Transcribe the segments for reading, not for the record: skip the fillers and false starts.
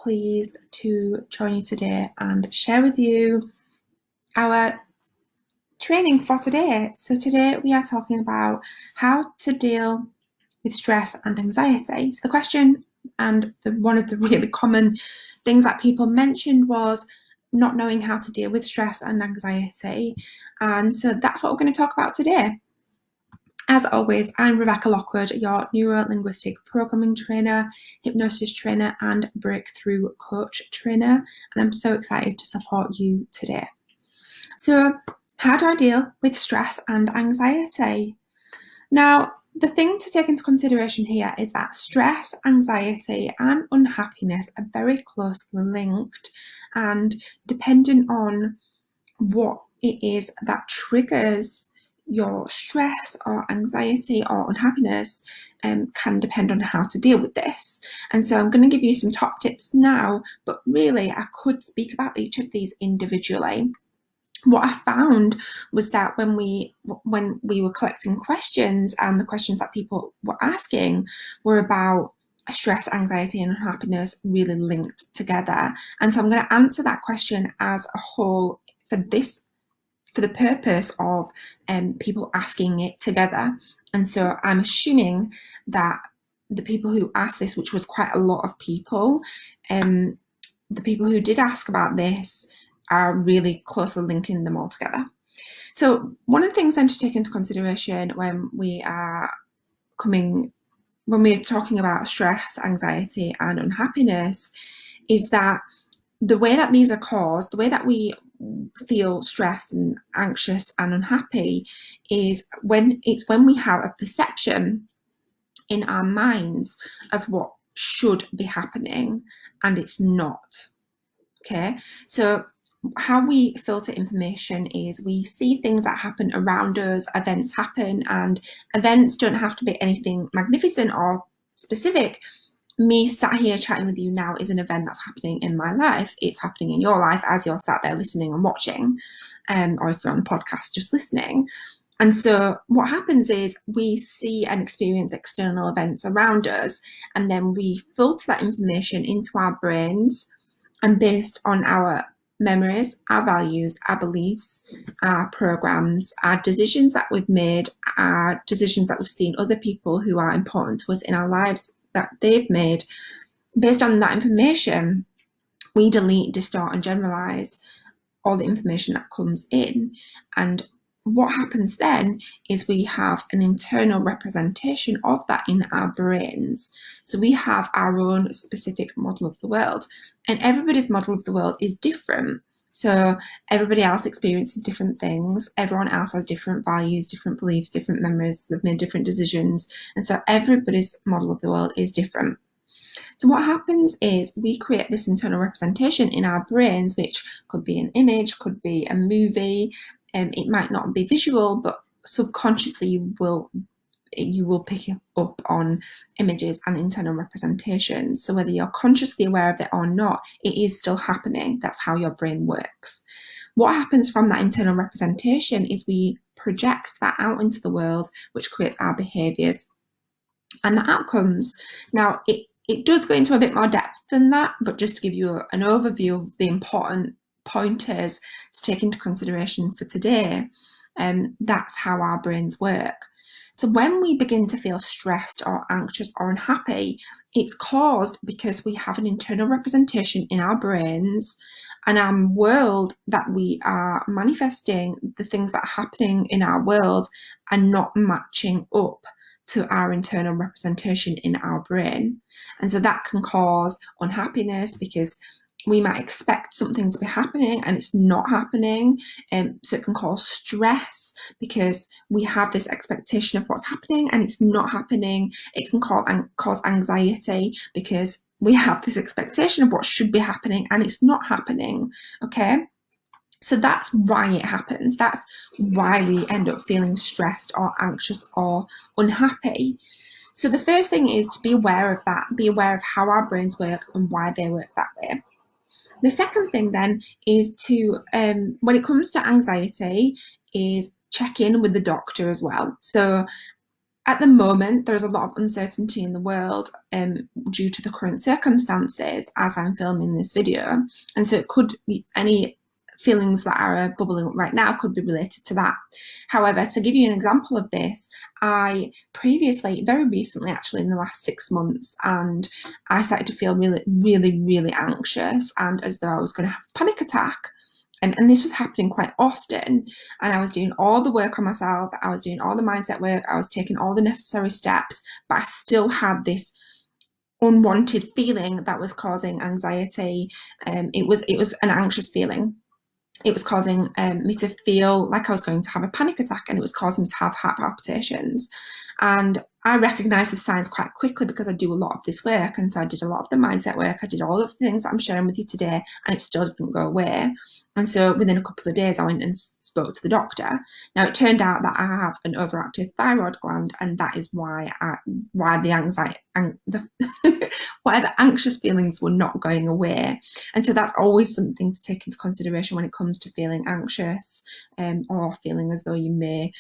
pleased to join you today and share with you our training for today. So today we are talking about how to deal with stress and anxiety. So the question and one of the really common things that people mentioned was not knowing how to deal with stress and anxiety. And so that's what we're going to talk about today. As always, I'm Rebecca Lockwood, your neuro-linguistic programming trainer, hypnosis trainer, and breakthrough coach trainer, and I'm so excited to support you today. So, how do I deal with stress and anxiety? Now, the thing to take into consideration here is that stress, anxiety, and unhappiness are very closely linked, and depending on what it is that triggers your stress or anxiety or unhappiness can depend on how to deal with this. And so I'm going to give you some top tips now, but really I could speak about each of these individually. What I found was that when we were collecting questions, and the questions that people were asking were about stress, anxiety, and unhappiness really linked together. And so I'm going to answer that question as a whole for the purpose of people asking it together. And so I'm assuming that the people who asked this, which was quite a lot of people, the people who did ask about this are really closely linking them all together. So one of the things then to take into consideration when we are talking about stress, anxiety, and unhappiness is that the way that these are caused, the way that we feel stressed and anxious and unhappy is when we have a perception in our minds of what should be happening and it's not. Okay, so how we filter information is we see things that happen around us, events happen, and events don't have to be anything magnificent or specific. Me sat here chatting with you now is an event that's happening in my life. It's happening in your life as you're sat there listening and watching, or if you're on the podcast just listening. And so what happens is we see and experience external events around us, and then we filter that information into our brains, and based on our memories, our values, our beliefs, our programs, our decisions that we've made, our decisions that we've seen other people who are important to us in our lives that they've made, based on that information, we delete, distort, and generalize all the information that comes in. And what happens then is we have an internal representation of that in our brains. So we have our own specific model of the world, and everybody's model of the world is different. So everybody else experiences different things. Everyone else has different values, different beliefs, different memories. They've made different decisions. And so everybody's model of the world is different. So what happens is we create this internal representation in our brains, which could be an image, could be a movie. It might not be visual, but subconsciously you will pick up on images and internal representations. So whether you're consciously aware of it or not, it is still happening. That's how your brain works. What happens from that internal representation is we project that out into the world, which creates our behaviours and the outcomes. Now, it does go into a bit more depth than that, but just to give you an overview of the important pointers to take into consideration for today, that's how our brains work. So when we begin to feel stressed or anxious or unhappy, it's caused because we have an internal representation in our brains and our world that we are manifesting. The things that are happening in our world are not matching up to our internal representation in our brain. And so that can cause unhappiness because we might expect something to be happening and it's not happening. So it can cause stress because we have this expectation of what's happening and it's not happening. It can cause anxiety because we have this expectation of what should be happening and it's not happening. Okay. So that's why it happens. That's why we end up feeling stressed or anxious or unhappy. So the first thing is to be aware of that, be aware of how our brains work and why they work that way. The second thing then is to, when it comes to anxiety, is check in with the doctor as well. So at the moment, there is a lot of uncertainty in the world due to the current circumstances as I'm filming this video. And so it could be any feelings that are bubbling up right now could be related to that. However, to give you an example of this, I previously, very recently actually in the last 6 months, and I started to feel really anxious and as though I was going to have a panic attack. And this was happening quite often. And I was doing all the work on myself. I was doing all the mindset work. I was taking all the necessary steps, but I still had this unwanted feeling that was causing anxiety. It was an anxious feeling. It was causing me to feel like I was going to have a panic attack, and it was causing me to have heart palpitations. And I recognised the signs quite quickly because I do a lot of this work. And so I did a lot of the mindset work. I did all of the things that I'm sharing with you today, and it still didn't go away. And so within a couple of days, I went and spoke to the doctor. Now, it turned out that I have an overactive thyroid gland, and that is why the anxiety and why the anxious feelings were not going away. And so that's always something to take into consideration when it comes to feeling anxious, or feeling as though you may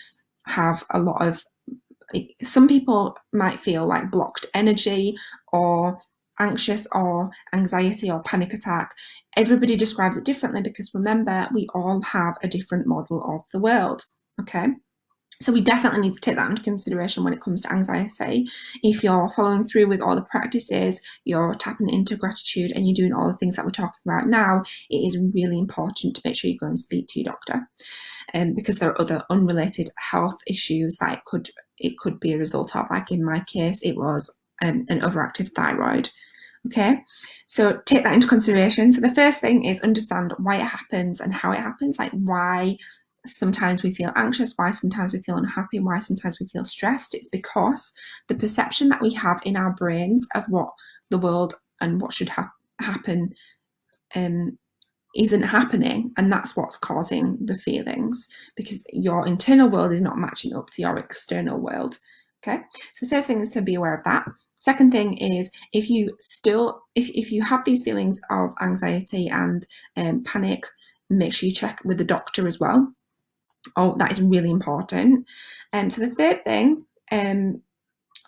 have a lot of, some people might feel like blocked energy or anxious or anxiety or panic attack. Everybody describes it differently because remember, we all have a different model of the world. Okay. So we definitely need to take that into consideration when it comes to anxiety. If you're following through with all the practices, you're tapping into gratitude, and you're doing all the things that we're talking about now, it is really important to make sure you go and speak to your doctor, because there are other unrelated health issues that it could be a result of. Like in my case, it was an overactive thyroid. Okay, so take that into consideration. So the first thing is understand why it happens and how it happens, like why sometimes we feel anxious, why sometimes we feel unhappy, why sometimes we feel stressed. It's because the perception that we have in our brains of what the world and what should happen isn't happening, and that's what's causing the feelings, because your internal world is not matching up to your external world. Okay, so the first thing is to be aware of that. Second thing is, if you have these feelings of anxiety and panic, make sure you check with the doctor as well. Oh, that is really important. So the third thing,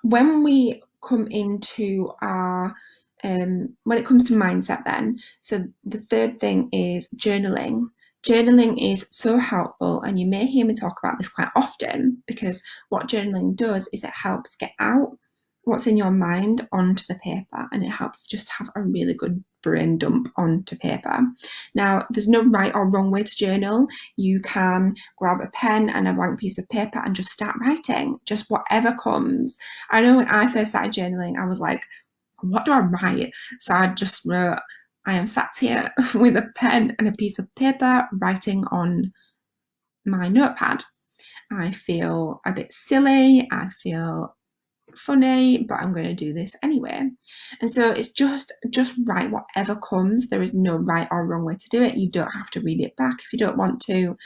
when we come into our when it comes to mindset then, so the third thing is journaling. Journaling is so helpful, and you may hear me talk about this quite often, because what journaling does is it helps get out what's in your mind onto the paper, and it helps just have a really good brain dump onto paper. Now, there's no right or wrong way to journal. You can grab a pen and a blank piece of paper and just start writing, just whatever comes. I know when I first started journaling, I was like, what do I write? So I just wrote, I am sat here with a pen and a piece of paper writing on my notepad. I feel a bit silly, I feel funny, but I'm going to do this anyway. And so it's just write whatever comes. There is no right or wrong way to do it. You don't have to read it back if you don't want to.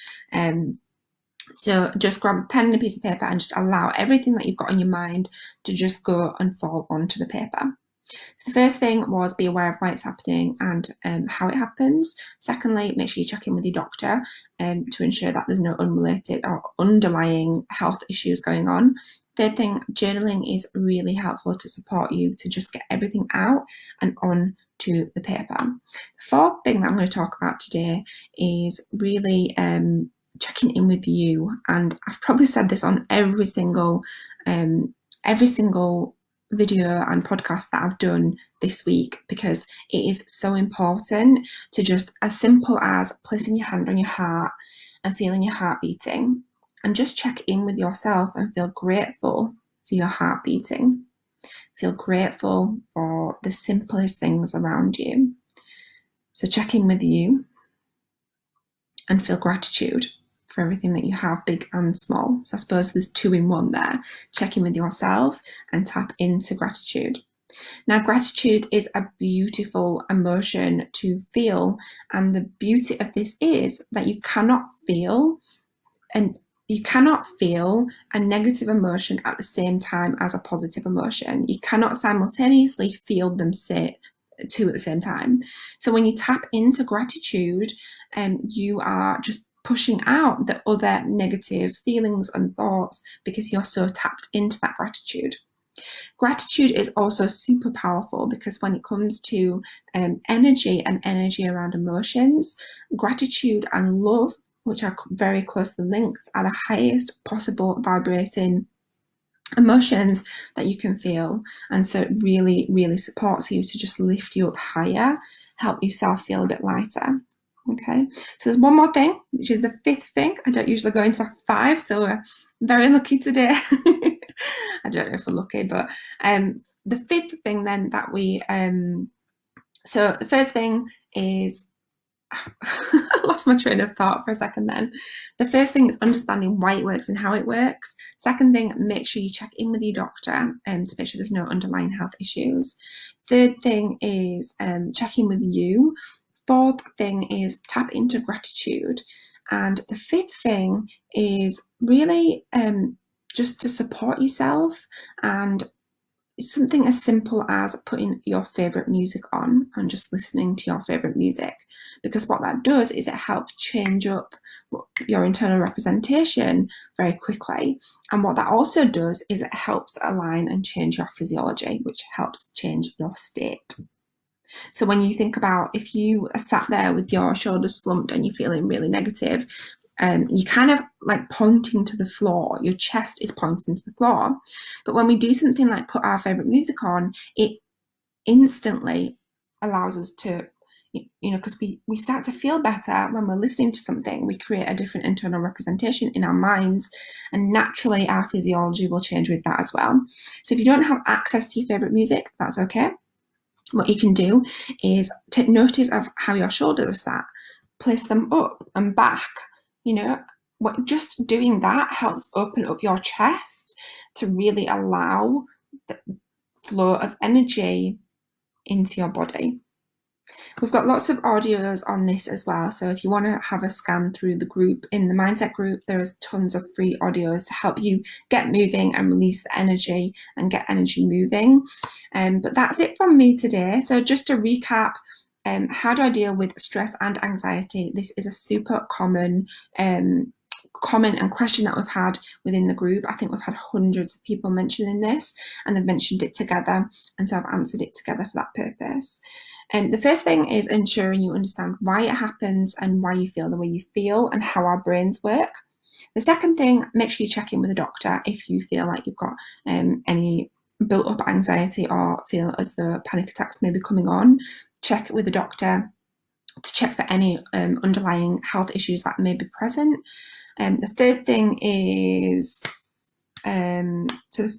So just grab a pen and a piece of paper and just allow everything that you've got on your mind to just go and fall onto the paper. So the first thing was be aware of why it's happening and how it happens. Secondly, make sure you check in with your doctor to ensure that there's no unrelated or underlying health issues going on. Third thing, journaling is really helpful to support you to just get everything out and on to the paper. The fourth thing that I'm going to talk about today is really checking in with you. And I've probably said this on every single video and podcast that I've done this week, because it is so important to just, as simple as placing your hand on your heart and feeling your heart beating, and just check in with yourself and feel grateful for your heart beating. Feel grateful for the simplest things around you. So check in with you and feel gratitude for everything that you have, big and small. So I suppose there's two in one there. Check in with yourself and tap into gratitude. Now, gratitude is a beautiful emotion to feel, and the beauty of this is that you cannot feel a negative emotion at the same time as a positive emotion. You cannot simultaneously feel them two at the same time. So when you tap into gratitude, you are just pushing out the other negative feelings and thoughts because you're so tapped into that gratitude. Gratitude is also super powerful because when it comes to energy and energy around emotions, gratitude and love, which are very closely linked, are the highest possible vibrating emotions that you can feel. And so it really, really supports you to just lift you up higher, help yourself feel a bit lighter. Okay, so there's one more thing, which is the fifth thing. I don't usually go into 5, so we're very lucky today. I don't know if we're lucky, but the fifth thing then that we, so the first thing is, I lost my train of thought for a second then. The first thing is understanding why it works and how it works. Second thing, make sure you check in with your doctor to make sure there's no underlying health issues. Third thing is check in with you. Fourth thing is tap into gratitude. And the fifth thing is really just to support yourself, and something as simple as putting your favorite music on and just listening to your favorite music, because what that does is it helps change up your internal representation very quickly. And what that also does is it helps align and change your physiology, which helps change your state. So when you think about, if you are sat there with your shoulders slumped and you're feeling really negative, you're kind of like pointing to the floor, your chest is pointing to the floor. But when we do something like put our favorite music on, it instantly allows us to, because we start to feel better when we're listening to something. We create a different internal representation in our minds, and naturally our physiology will change with that as well. So if you don't have access to your favorite music, that's okay. What you can do is take notice of how your shoulders are sat, place them up and back. Just doing that helps open up your chest to really allow the flow of energy into your body. We've got lots of audios on this as well, so if you want to have a scan through the group, in the mindset group, there's tons of free audios to help you get moving and release the energy and get energy moving. But that's it from me today. So just to recap, how do I deal with stress and anxiety? This is a super common comment and question that we've had within the group. I think we've had hundreds of people mentioning this, and they've mentioned it together, and so I've answered it together for that purpose. The first thing is ensuring you understand why it happens and why you feel the way you feel and how our brains work. The second thing, make sure you check in with a doctor if you feel like you've got any built up anxiety or feel as though panic attacks may be coming on. Check with a doctor to check for any underlying health issues that may be present. The third thing is, so the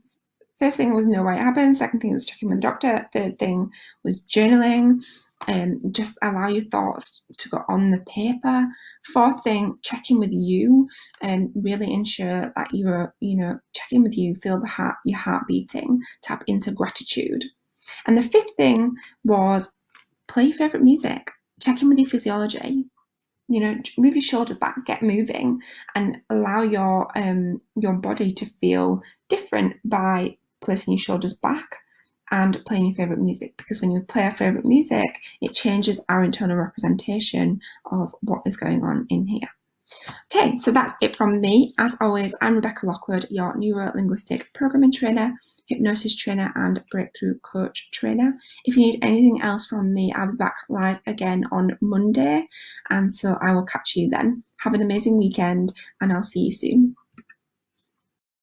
first thing was know why it happens. Second thing was checking with the doctor. Third thing was journaling. Just allow your thoughts to go on the paper. Fourth thing, check in with you, and really ensure that you're, check in with you, feel your heart beating, tap into gratitude. And the fifth thing was play your favorite music. Check in with your physiology. Move your shoulders back, get moving, and allow your body to feel different by placing your shoulders back and playing your favorite music. Because when you play our favorite music, it changes our internal representation of what is going on in here. Okay, so that's it from me. As always, I'm Rebecca Lockwood, your neuro-linguistic programming trainer, hypnosis trainer, and breakthrough coach trainer. If you need anything else from me, I'll be back live again on Monday, and so I will catch you then. Have an amazing weekend, and I'll see you soon.